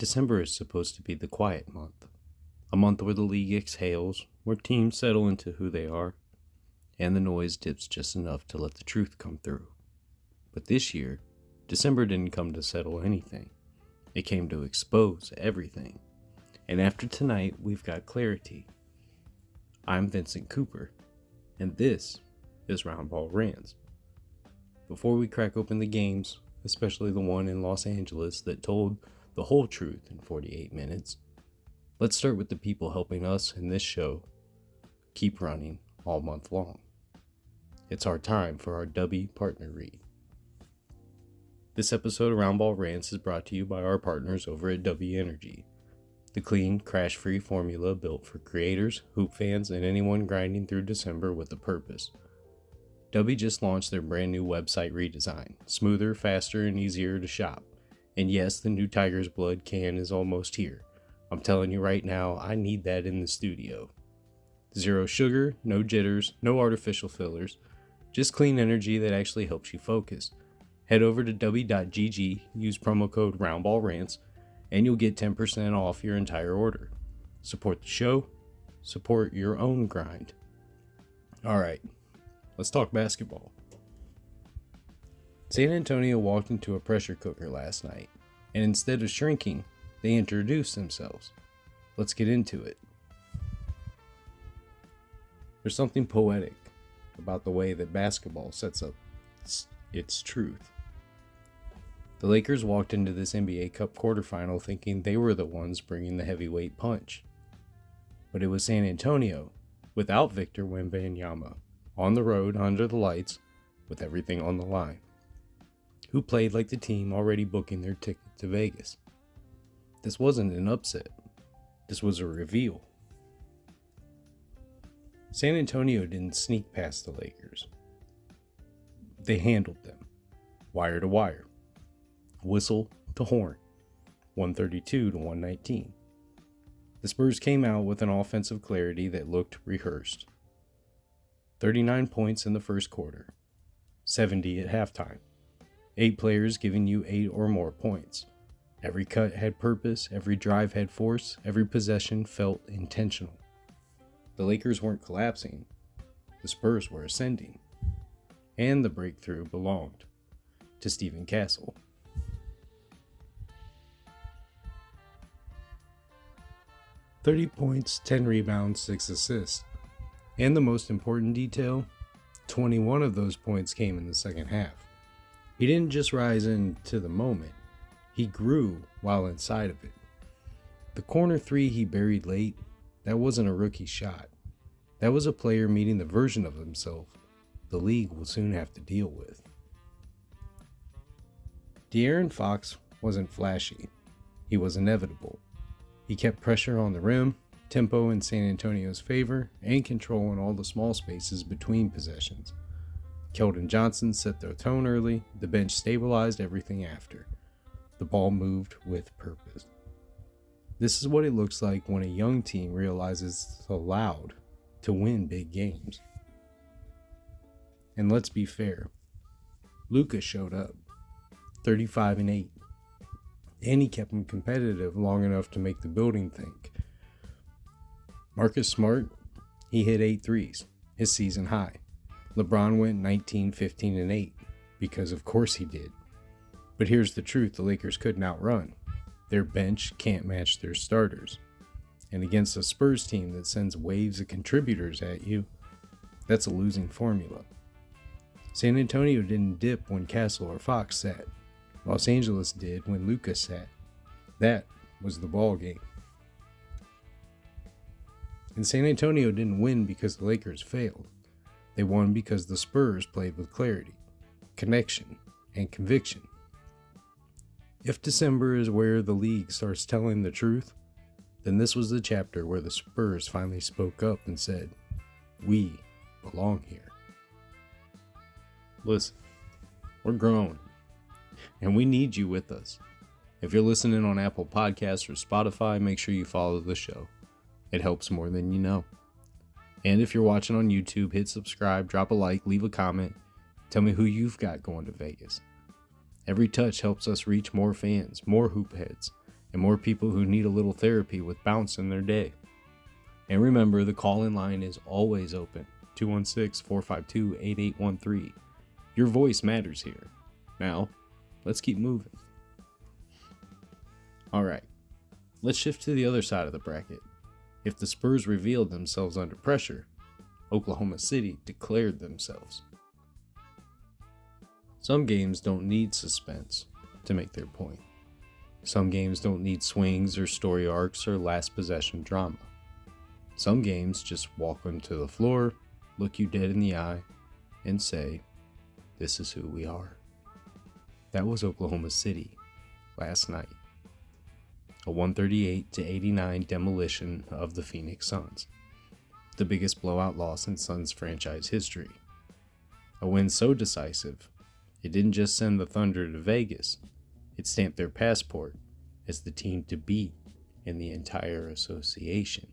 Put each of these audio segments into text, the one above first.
December is supposed to be the quiet month, a month where the league exhales, where teams settle into who they are, and the noise dips just enough to let the truth come through. But this year, December didn't come to settle anything. It came to expose everything. And after tonight, we've got clarity. I'm Vincent Cooper, and this is Roundball Rants. Before we crack open the games, especially the one in Los Angeles that told the whole truth in 48 minutes, let's start with the people helping us in this show keep running all month long. It's our time for our Dubby partner read. This episode of Roundball Rants is brought to you by our partners over at Dubby Energy, the clean, crash-free formula built for creators, hoop fans, and anyone grinding through December with a purpose. Dubby just launched their brand new website redesign, smoother, faster, and easier to shop. And yes, the new Tiger's Blood can is almost here. I'm telling you right now, I need that in the studio. Zero sugar, no jitters, no artificial fillers, just clean energy that actually helps you focus. Head over to dubby.gg, use promo code RoundballRants, and you'll get 10% off your entire order. Support the show, support your own grind. Alright, let's talk basketball. San Antonio walked into a pressure cooker last night, and instead of shrinking, they introduced themselves. Let's get into it. There's something poetic about the way that basketball sets up its truth. The Lakers walked into this NBA Cup quarterfinal thinking they were the ones bringing the heavyweight punch. But it was San Antonio, without Victor Wembanyama, on the road under the lights, with everything on the line, who played like the team already booking their ticket to Vegas. This wasn't an upset. This was a reveal. San Antonio didn't sneak past the Lakers. They handled them, wire to wire, whistle to horn, 132 to 119. The Spurs came out with an offensive clarity that looked rehearsed. 39 points in the first quarter, 70 at halftime. 8 players giving you 8 or more points. Every cut had purpose, every drive had force, every possession felt intentional. The Lakers weren't collapsing, the Spurs were ascending. And the breakthrough belonged to Stephon Castle. "30 points, 10 rebounds, 6 assists. And the most important detail, 21 of those points came in the second half. He didn't just rise into the moment, he grew while inside of it. The corner three he buried late, that wasn't a rookie shot. That was a player meeting the version of himself the league will soon have to deal with. De'Aaron Fox wasn't flashy. He was inevitable. He kept pressure on the rim, tempo in San Antonio's favor, and control in all the small spaces between possessions. Keldon Johnson set the tone early, the bench stabilized everything after. The ball moved with purpose. This is what it looks like when a young team realizes it's allowed to win big games. And let's be fair, Luka showed up, 35 and 8, and he kept him competitive long enough to make the building think. Marcus Smart, he hit 8 threes, his season high. LeBron went 19, 15, and 8, because of course he did. But here's the truth the Lakers couldn't outrun. Their bench can't match their starters. And against a Spurs team that sends waves of contributors at you, that's a losing formula. San Antonio didn't dip when Castle or Fox sat. Los Angeles did when Luka sat. That was the ball game. And San Antonio didn't win because the Lakers failed. They won because the Spurs played with clarity, connection, and conviction. If December is where the league starts telling the truth, then this was the chapter where the Spurs finally spoke up and said, "We belong here." Listen, we're growing, and we need you with us. If you're listening on Apple Podcasts or Spotify, make sure you follow the show. It helps more than you know. And if you're watching on YouTube, hit subscribe, drop a like, leave a comment. Tell me who you've got going to Vegas. Every touch helps us reach more fans, more hoop heads, and more people who need a little therapy with bounce in their day. And remember, the call-in line is always open, 216-452-8813. Your voice matters here. Now, let's keep moving. Alright, let's shift to the other side of the bracket. If the Spurs revealed themselves under pressure, Oklahoma City declared themselves. Some games don't need suspense to make their point. Some games don't need swings or story arcs or last possession drama. Some games just walk onto the floor, look you dead in the eye, and say, "This is who we are." That was Oklahoma City last night. A 138-89 demolition of the Phoenix Suns. The biggest blowout loss in Suns franchise history. A win so decisive, it didn't just send the Thunder to Vegas, it stamped their passport as the team to beat in the entire association.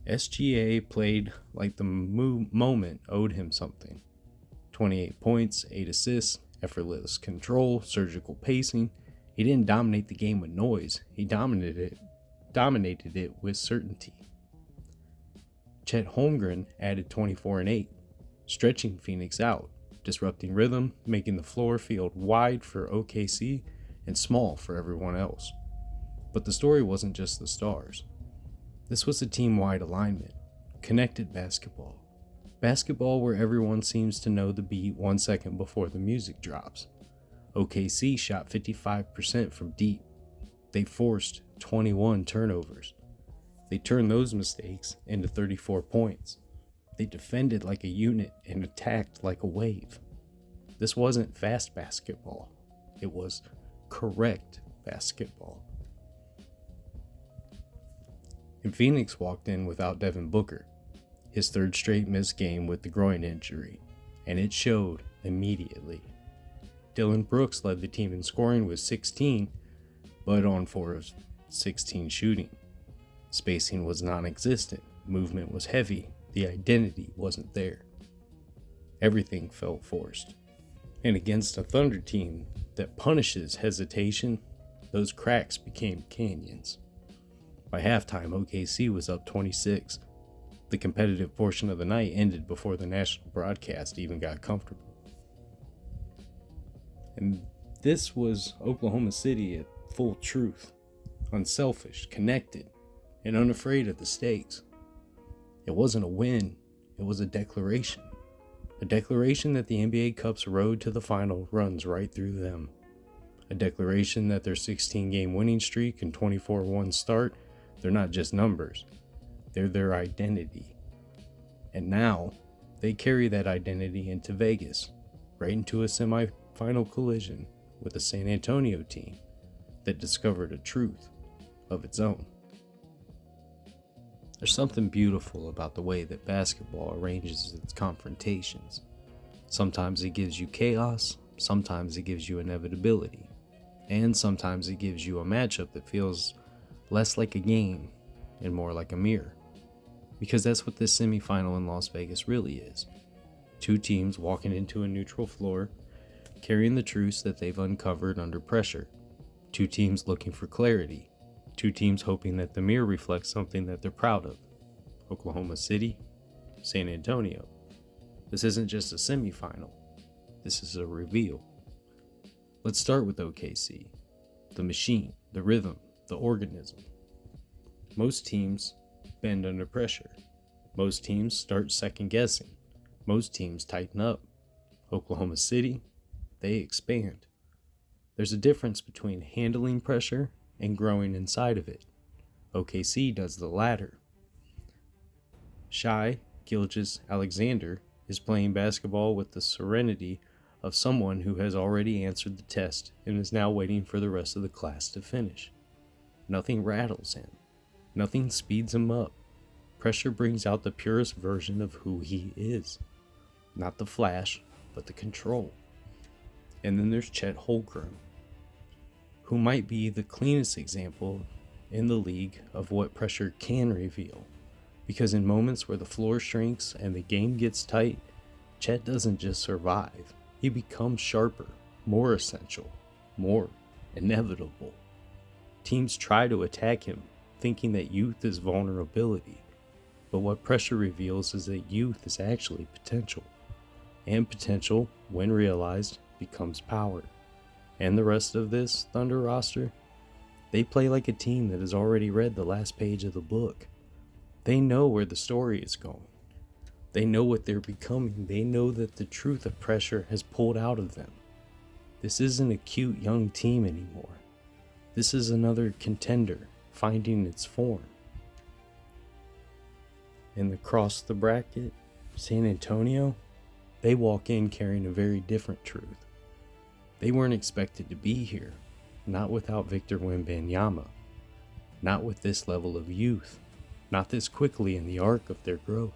SGA played like the moment owed him something. 28 points, 8 assists, effortless control, surgical pacing. He didn't dominate the game with noise, he dominated it with certainty. Chet Holmgren added 24 and 8, stretching Phoenix out, disrupting rhythm, making the floor field wide for OKC and small for everyone else. But the story wasn't just the stars. This was a team-wide alignment, connected basketball. Basketball where everyone seems to know the beat 1 second before the music drops. OKC shot 55% from deep. They forced 21 turnovers. They turned those mistakes into 34 points. They defended like a unit and attacked like a wave. This wasn't fast basketball. It was correct basketball. And Phoenix walked in without Devin Booker, his third straight missed game with the groin injury, and it showed immediately. Dillon Brooks led the team in scoring with 16, but on 4 of 16 shooting. Spacing was non-existent, movement was heavy, the identity wasn't there. Everything felt forced. And against a Thunder team that punishes hesitation, those cracks became canyons. By halftime, OKC was up 26. The competitive portion of the night ended before the national broadcast even got comfortable. And this was Oklahoma City at full truth, unselfish, connected, and unafraid of the stakes. It wasn't a win, it was a declaration. A declaration that the NBA Cup's road to the final runs right through them. A declaration that their 16-game winning streak and 24-1 start, they're not just numbers, they're their identity. And now, they carry that identity into Vegas, right into a semifinal collision with a San Antonio team that discovered a truth of its own. There's something beautiful about the way that basketball arranges its confrontations. Sometimes it gives you chaos, sometimes it gives you inevitability, and sometimes it gives you a matchup that feels less like a game and more like a mirror. Because that's what this semifinal in Las Vegas really is. Two teams walking into a neutral floor, carrying the truths that they've uncovered under pressure. Two teams looking for clarity. Two teams hoping that the mirror reflects something that they're proud of. Oklahoma City, San Antonio. This isn't just a semifinal. This is a reveal. Let's start with OKC. The machine, the rhythm, the organism. Most teams bend under pressure. Most teams start second guessing. Most teams tighten up. Oklahoma City, they expand. There's a difference between handling pressure and growing inside of it. OKC does the latter. Shai Gilgeous-Alexander is playing basketball with the serenity of someone who has already answered the test and is now waiting for the rest of the class to finish. Nothing rattles him. Nothing speeds him up. Pressure brings out the purest version of who he is. Not the flash, but the control. And then there's Chet Holmgren, who might be the cleanest example in the league of what pressure can reveal. Because in moments where the floor shrinks and the game gets tight, Chet doesn't just survive. He becomes sharper, more essential, more inevitable. Teams try to attack him, thinking that youth is vulnerability. But what pressure reveals is that youth is actually potential. And potential, when realized, becomes power. And the rest of this Thunder roster? They play like a team that has already read the last page of the book. They know where the story is going. They know what they're becoming. They know that the truth of pressure has pulled out of them. This isn't a cute young team anymore. This is another contender finding its form. And across the bracket, San Antonio, they walk in carrying a very different truth. They weren't expected to be here, not without Victor Wembanyama, not with this level of youth, not this quickly in the arc of their growth.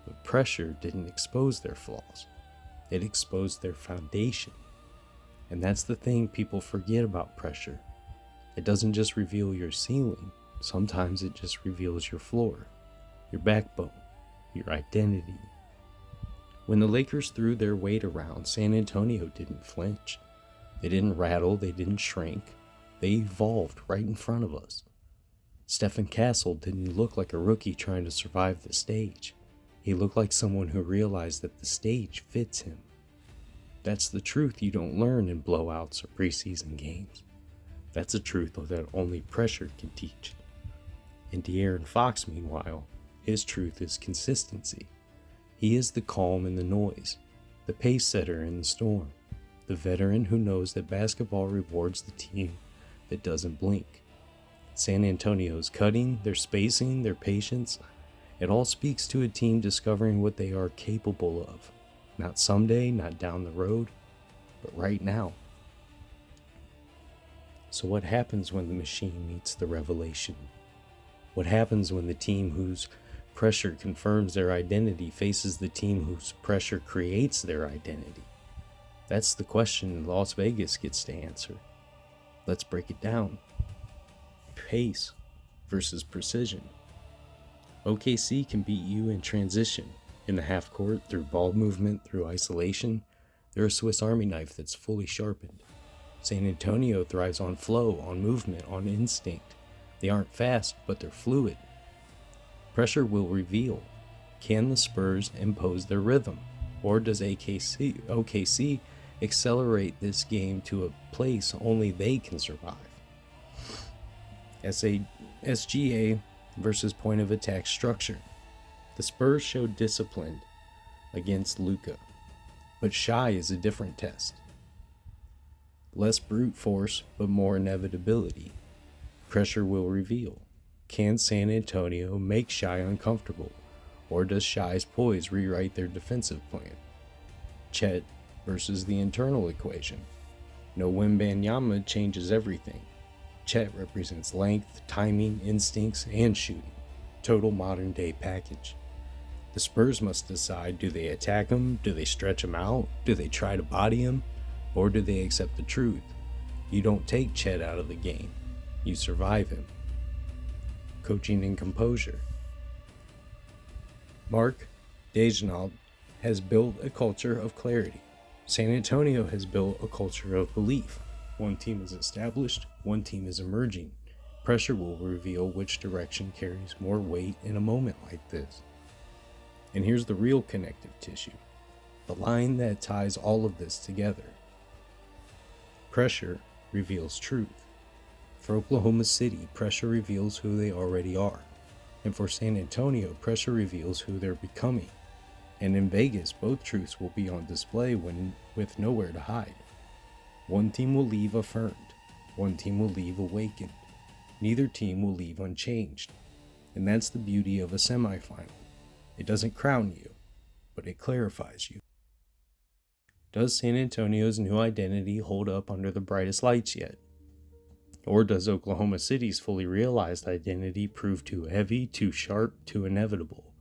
But pressure didn't expose their flaws. It exposed their foundation. And that's the thing people forget about pressure. It doesn't just reveal your ceiling. Sometimes it just reveals your floor, your backbone, your identity. When the Lakers threw their weight around, San Antonio didn't flinch. They didn't rattle, they didn't shrink. They evolved right in front of us. Stephon Castle didn't look like a rookie trying to survive the stage. He looked like someone who realized that the stage fits him. That's the truth you don't learn in blowouts or preseason games. That's a truth that only pressure can teach. And De'Aaron Fox, meanwhile, his truth is consistency. He is the calm in the noise, the pace setter in the storm, the veteran who knows that basketball rewards the team that doesn't blink. San Antonio's cutting, their spacing, their patience, it all speaks to a team discovering what they are capable of. Not someday, not down the road, but right now. So what happens when the machine meets the revelation? What happens when the team whose pressure confirms their identity faces the team whose pressure creates their identity? That's the question Las Vegas gets to answer. Let's break it down. Pace versus precision. OKC can beat you in transition, in the half court, through ball movement, through isolation. They're a Swiss Army knife that's fully sharpened. San Antonio thrives on flow, on movement, on instinct. They aren't fast, but they're fluid. Pressure will reveal. Can the Spurs impose their rhythm? Or does OKC accelerate this game to a place only they can survive? SGA versus point of attack structure. The Spurs showed discipline against Luka, but Shai is a different test. Less brute force, but more inevitability. Pressure will reveal. Can San Antonio make Shai uncomfortable, or does Shai's poise rewrite their defensive plan? Chet versus the internal equation. No Wembanyama changes everything. Chet represents length, timing, instincts, and shooting. Total modern-day package. The Spurs must decide, do they attack him? Do they stretch him out? Do they try to body him? Or do they accept the truth? You don't take Chet out of the game. You survive him. Coaching and composure. Mark Daigneault has built a culture of clarity. San Antonio has built a culture of belief. One team is established, one team is emerging. Pressure will reveal which direction carries more weight in a moment like this. And here's the real connective tissue, the line that ties all of this together. Pressure reveals truth. For Oklahoma City, pressure reveals who they already are. And for San Antonio, pressure reveals who they're becoming. And in Vegas, both truths will be on display with nowhere to hide. One team will leave affirmed. One team will leave awakened. Neither team will leave unchanged. And that's the beauty of a semifinal. It doesn't crown you, but it clarifies you. Does San Antonio's new identity hold up under the brightest lights yet? Or does Oklahoma City's fully realized identity prove too heavy, too sharp, too inevitable?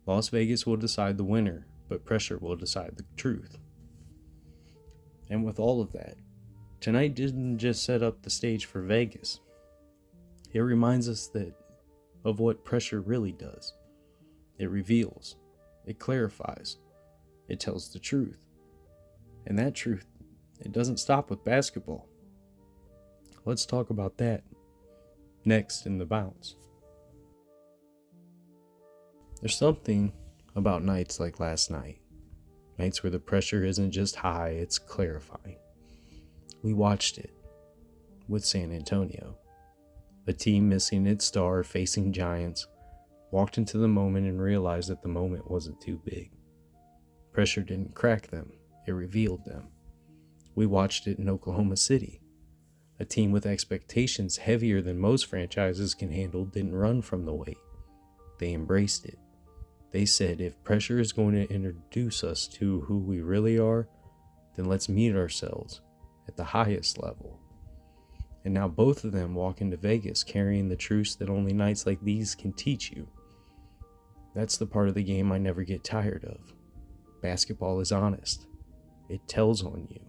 Las Vegas will decide the winner, but pressure will decide the truth. And with all of that, tonight didn't just set up the stage for Vegas. It reminds us of what pressure really does. It reveals, it clarifies, it tells the truth. And that truth, it doesn't stop with basketball. let's talk about that next in the bounce. There's something about nights like last night. Nights where the pressure isn't just high, it's clarifying. We watched it with San Antonio. A team missing its star, facing giants, walked into the moment and realized that the moment wasn't too big. Pressure didn't crack them, it revealed them. We watched it in Oklahoma City. A team with expectations heavier than most franchises can handle didn't run from the weight. They embraced it. They said, if pressure is going to introduce us to who we really are, then let's meet ourselves at the highest level. And now both of them walk into Vegas carrying the truths that only nights like these can teach you. That's the part of the game I never get tired of. Basketball is honest. It tells on you.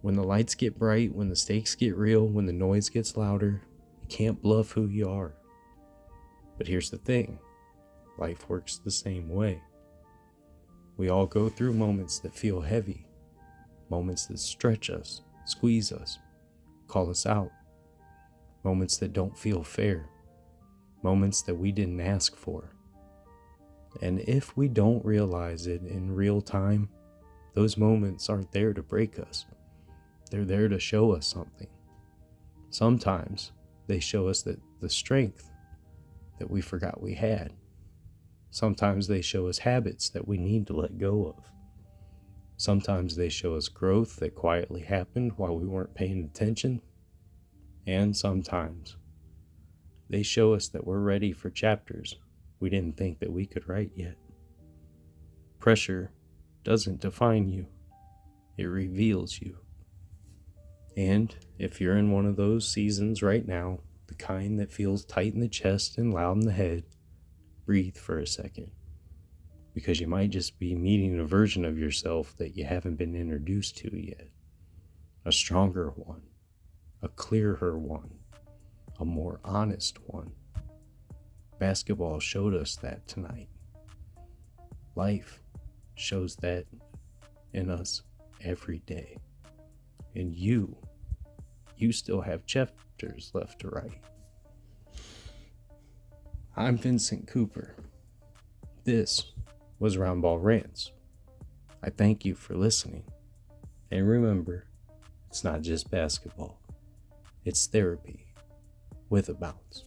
When the lights get bright, when the stakes get real, when the noise gets louder, you can't bluff who you are. But here's the thing. Life works the same way. We all go through moments that feel heavy, moments that stretch us, squeeze us, call us out, moments that don't feel fair, moments that we didn't ask for. And if we don't realize it in real time, those moments aren't there to break us. They're there to show us something. Sometimes they show us that the strength that we forgot we had. Sometimes they show us habits that we need to let go of. Sometimes they show us growth that quietly happened while we weren't paying attention. And sometimes they show us that we're ready for chapters we didn't think that we could write yet. Pressure doesn't define you. It reveals you. And if you're in one of those seasons right now, the kind that feels tight in the chest and loud in the head, breathe for a second, because you might just be meeting a version of yourself that you haven't been introduced to yet. A stronger one, a clearer one, a more honest one. Basketball showed us that tonight. Life shows that in us every day. And you still have chapters left to write. I'm Vincent Cooper. This was Roundball Rants. I thank you for listening. And remember, it's not just basketball. It's therapy with a bounce.